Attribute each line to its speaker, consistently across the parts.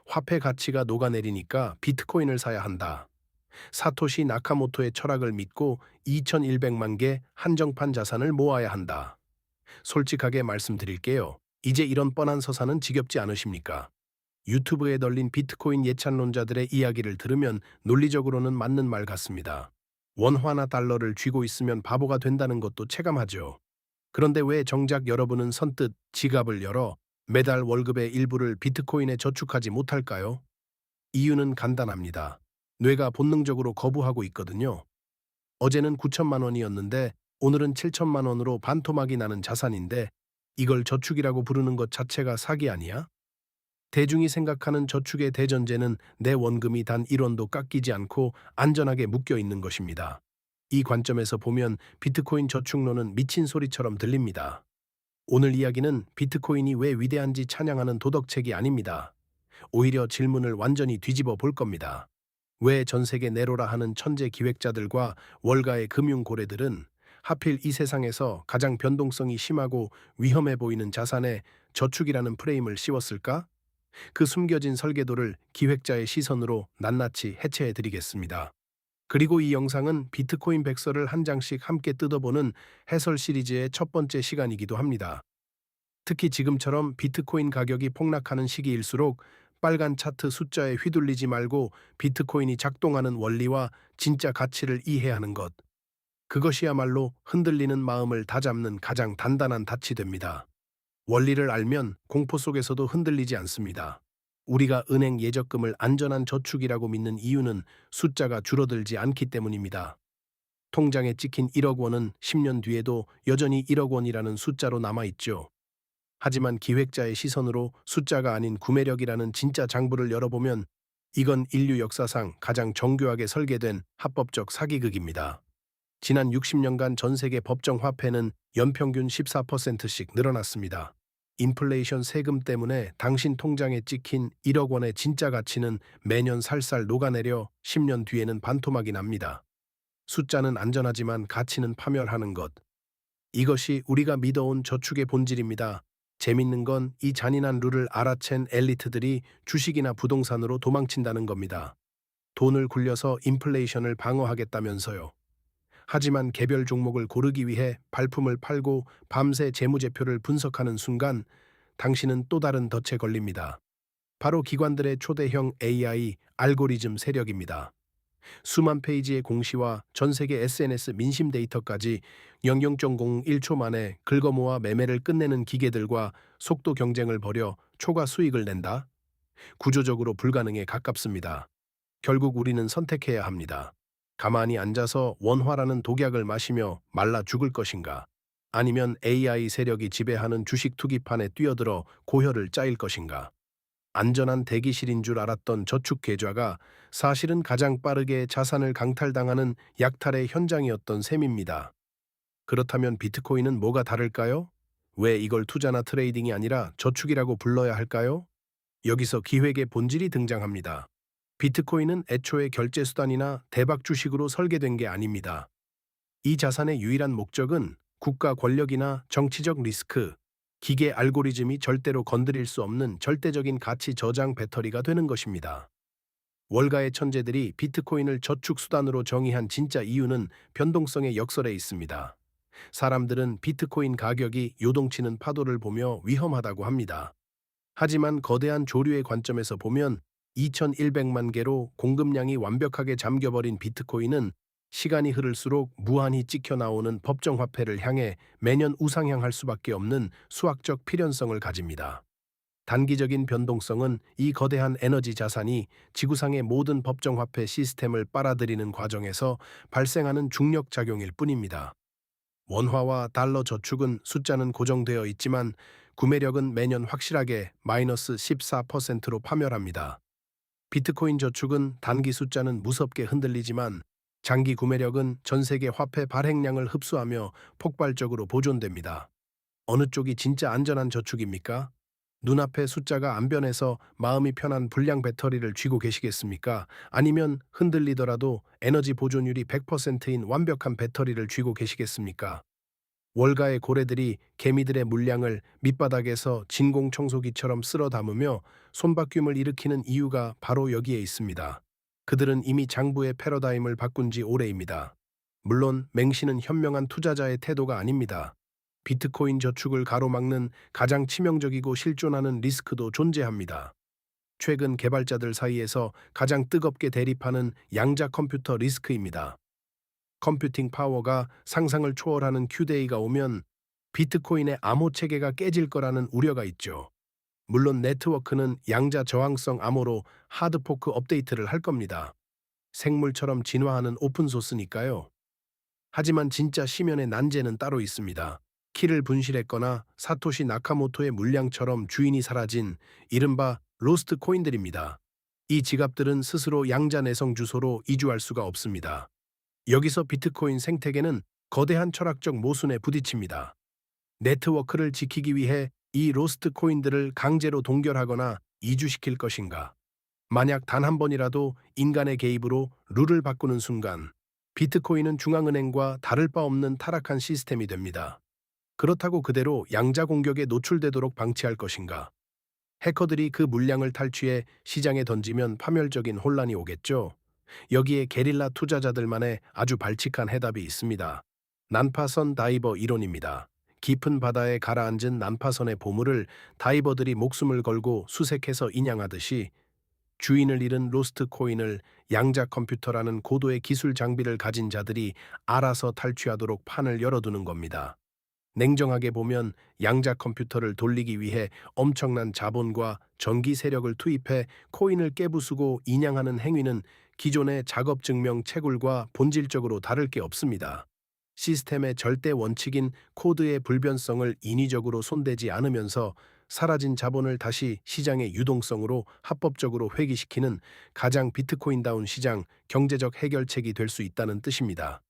Speaker 1: 화폐 가치가 녹아내리니까 비트코인을 사야 한다. 사토시 나카모토의 철학을 믿고 2100만 개 한정판 자산을 모아야 한다. 솔직하게 말씀드릴게요. 이제 이런 뻔한 서사는 지겹지 않으십니까? 유튜브에 널린 비트코인 예찬론자들의 이야기를 들으면 논리적으로는 맞는 말 같습니다. 원화나 달러를 쥐고 있으면 바보가 된다는 것도 체감하죠. 그런데 왜 정작 여러분은 선뜻 지갑을 열어 매달 월급의 일부를 비트코인에 저축하지 못할까요? 이유는 간단합니다. 뇌가 본능적으로 거부하고 있거든요. 어제는 9천만 원이었는데 오늘은 7천만 원으로 반토막이 나는 자산인데 이걸 저축이라고 부르는 것 자체가 사기 아니야? 대중이 생각하는 저축의 대전제는 내 원금이 단 1원도 깎이지 않고 안전하게 묶여 있는 것입니다. 이 관점에서 보면 비트코인 저축론은 미친 소리처럼 들립니다. 오늘 이야기는 비트코인이 왜 위대한지 찬양하는 도덕책이 아닙니다. 오히려 질문을 완전히 뒤집어 볼 겁니다. 왜 전 세계 네로라 하는 천재 기획자들과 월가의 금융 고래들은 하필 이 세상에서 가장 변동성이 심하고 위험해 보이는 자산에 저축이라는 프레임을 씌웠을까? 그 숨겨진 설계도를 기획자의 시선으로 낱낱이 해체해 드리겠습니다. 그리고 이 영상은 비트코인 백서를 한 장씩 함께 뜯어보는 해설 시리즈의 첫 번째 시간이기도 합니다. 특히 지금처럼 비트코인 가격이 폭락하는 시기일수록 빨간 차트 숫자에 휘둘리지 말고 비트코인이 작동하는 원리와 진짜 가치를 이해하는 것. 그것이야말로 흔들리는 마음을 다잡는 가장 단단한 닻이 됩니다. 원리를 알면 공포 속에서도 흔들리지 않습니다. 우리가 은행 예적금을 안전한 저축이라고 믿는 이유는 숫자가 줄어들지 않기 때문입니다. 통장에 찍힌 1억 원은 10년 뒤에도 여전히 1억 원이라는 숫자로 남아있죠. 하지만 기획자의 시선으로 숫자가 아닌 구매력이라는 진짜 장부를 열어보면 이건 인류 역사상 가장 정교하게 설계된 합법적 사기극입니다. 지난 60년간 전 세계 법정 화폐는 연평균 14%씩 늘어났습니다. 인플레이션 세금 때문에 당신 통장에 찍힌 1억 원의 진짜 가치는 매년 살살 녹아내려 10년 뒤에는 반토막이 납니다. 숫자는 안전하지만 가치는 파멸하는 것. 이것이 우리가 믿어온 저축의 본질입니다. 재밌는 건 이 잔인한 룰을 알아챈 엘리트들이 주식이나 부동산으로 도망친다는 겁니다. 돈을 굴려서 인플레이션을 방어하겠다면서요. 하지만 개별 종목을 고르기 위해 발품을 팔고 밤새 재무제표를 분석하는 순간 당신은 또 다른 덫에 걸립니다. 바로 기관들의 초대형 AI 알고리즘 세력입니다. 수만 페이지의 공시와 전 세계 SNS 민심 데이터까지 0.01초 만에 긁어모아 매매를 끝내는 기계들과 속도 경쟁을 벌여 초과 수익을 낸다? 구조적으로 불가능에 가깝습니다. 결국 우리는 선택해야 합니다. 가만히 앉아서 원화라는 독약을 마시며 말라 죽을 것인가? 아니면 AI 세력이 지배하는 주식 투기판에 뛰어들어 고혈을 짜일 것인가? 안전한 대기실인 줄 알았던 저축 계좌가 사실은 가장 빠르게 자산을 강탈당하는 약탈의 현장이었던 셈입니다. 그렇다면 비트코인은 뭐가 다를까요? 왜 이걸 투자나 트레이딩이 아니라 저축이라고 불러야 할까요? 여기서 기획의 본질이 등장합니다. 비트코인은 애초에 결제 수단이나 대박 주식으로 설계된 게 아닙니다. 이 자산의 유일한 목적은 국가 권력이나 정치적 리스크, 기계 알고리즘이 절대로 건드릴 수 없는 절대적인 가치 저장 배터리가 되는 것입니다. 월가의 천재들이 비트코인을 저축 수단으로 정의한 진짜 이유는 변동성의 역설에 있습니다. 사람들은 비트코인 가격이 요동치는 파도를 보며 위험하다고 합니다. 하지만 거대한 조류의 관점에서 보면 2100만 개로 공급량이 완벽하게 잠겨버린 비트코인은 시간이 흐를수록 무한히 찍혀 나오는 법정화폐를 향해 매년 우상향할 수밖에 없는 수학적 필연성을 가집니다. 단기적인 변동성은 이 거대한 에너지 자산이 지구상의 모든 법정화폐 시스템을 빨아들이는 과정에서 발생하는 중력 작용일 뿐입니다. 원화와 달러 저축은 숫자는 고정되어 있지만 구매력은 매년 확실하게 마이너스 14%로 파멸합니다. 비트코인 저축은 단기 숫자는 무섭게 흔들리지만 장기 구매력은 전 세계 화폐 발행량을 흡수하며 폭발적으로 보존됩니다. 어느 쪽이 진짜 안전한 저축입니까? 눈앞에 숫자가 안 변해서 마음이 편한 불량 배터리를 쥐고 계시겠습니까? 아니면 흔들리더라도 에너지 보존율이 100%인 완벽한 배터리를 쥐고 계시겠습니까? 월가의 고래들이 개미들의 물량을 밑바닥에서 진공청소기처럼 쓸어 담으며 손바뀜을 일으키는 이유가 바로 여기에 있습니다. 그들은 이미 장부의 패러다임을 바꾼 지 오래입니다. 물론 맹신은 현명한 투자자의 태도가 아닙니다. 비트코인 저축을 가로막는 가장 치명적이고 실존하는 리스크도 존재합니다. 최근 개발자들 사이에서 가장 뜨겁게 대립하는 양자 컴퓨터 리스크입니다. 컴퓨팅 파워가 상상을 초월하는 Q-데이가 오면 비트코인의 암호 체계가 깨질 거라는 우려가 있죠. 물론 네트워크는 양자 저항성 암호로 하드포크 업데이트를 할 겁니다. 생물처럼 진화하는 오픈소스니까요. 하지만 진짜 심연의 난제는 따로 있습니다. 키를 분실했거나 사토시 나카모토의 물량처럼 주인이 사라진 이른바 로스트 코인들입니다. 이 지갑들은 스스로 양자 내성 주소로 이주할 수가 없습니다. 여기서 비트코인 생태계는 거대한 철학적 모순에 부딪힙니다. 네트워크를 지키기 위해 이 로스트 코인들을 강제로 동결하거나 이주시킬 것인가? 만약 단 한 번이라도 인간의 개입으로 룰을 바꾸는 순간 비트코인은 중앙은행과 다를 바 없는 타락한 시스템이 됩니다. 그렇다고 그대로 양자 공격에 노출되도록 방치할 것인가? 해커들이 그 물량을 탈취해 시장에 던지면 파멸적인 혼란이 오겠죠. 여기에 게릴라 투자자들만의 아주 발칙한 해답이 있습니다. 난파선 다이버 이론입니다. 깊은 바다에 가라앉은 난파선의 보물을 다이버들이 목숨을 걸고 수색해서 인양하듯이 주인을 잃은 로스트 코인을 양자 컴퓨터라는 고도의 기술 장비를 가진 자들이 알아서 탈취하도록 판을 열어두는 겁니다. 냉정하게 보면 양자 컴퓨터를 돌리기 위해 엄청난 자본과 전기 세력을 투입해 코인을 깨부수고 인양하는 행위는 기존의 작업 증명 채굴과 본질적으로 다를 게 없습니다. 시스템의 절대 원칙인 코드의 불변성을 인위적으로 손대지 않으면서 사라진 자본을 다시 시장의 유동성으로 합법적으로 회귀시키는 가장 비트코인다운 시장 경제적 해결책이 될 수 있다는 뜻입니다.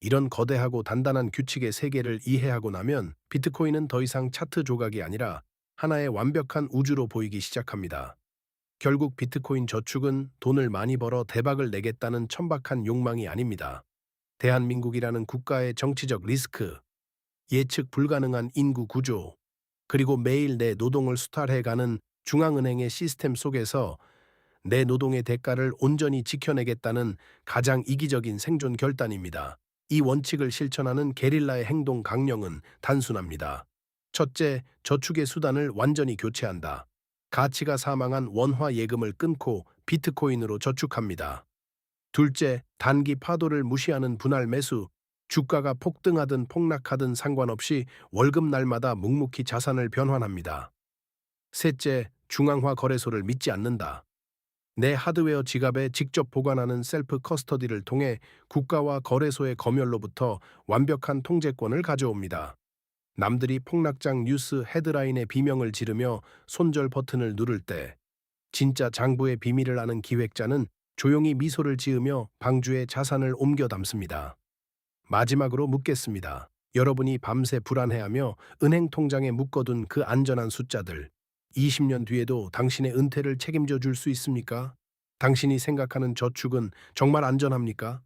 Speaker 1: 이런 거대하고 단단한 규칙의 세계를 이해하고 나면 비트코인은 더 이상 차트 조각이 아니라 하나의 완벽한 우주로 보이기 시작합니다. 결국 비트코인 저축은 돈을 많이 벌어 대박을 내겠다는 천박한 욕망이 아닙니다. 대한민국이라는 국가의 정치적 리스크, 예측 불가능한 인구 구조, 그리고 매일 내 노동을 수탈해가는 중앙은행의 시스템 속에서 내 노동의 대가를 온전히 지켜내겠다는 가장 이기적인 생존 결단입니다. 이 원칙을 실천하는 게릴라의 행동 강령은 단순합니다. 첫째, 저축의 수단을 완전히 교체한다. 가치가 사망한 원화 예금을 끊고 비트코인으로 저축합니다. 둘째, 단기 파도를 무시하는 분할 매수. 주가가 폭등하든 폭락하든 상관없이 월급 날마다 묵묵히 자산을 변환합니다. 셋째, 중앙화 거래소를 믿지 않는다. 내 하드웨어 지갑에 직접 보관하는 셀프 커스터디를 통해 국가와 거래소의 검열로부터 완벽한 통제권을 가져옵니다. 남들이 폭락장 뉴스 헤드라인에 비명을 지르며 손절 버튼을 누를 때 진짜 장부의 비밀을 아는 기획자는 조용히 미소를 지으며 방주에 자산을 옮겨 담습니다. 마지막으로 묻겠습니다. 여러분이 밤새 불안해하며 은행 통장에 묶어둔 그 안전한 숫자들, 20년 뒤에도 당신의 은퇴를 책임져 줄 수 있습니까? 당신이 생각하는 저축은 정말 안전합니까?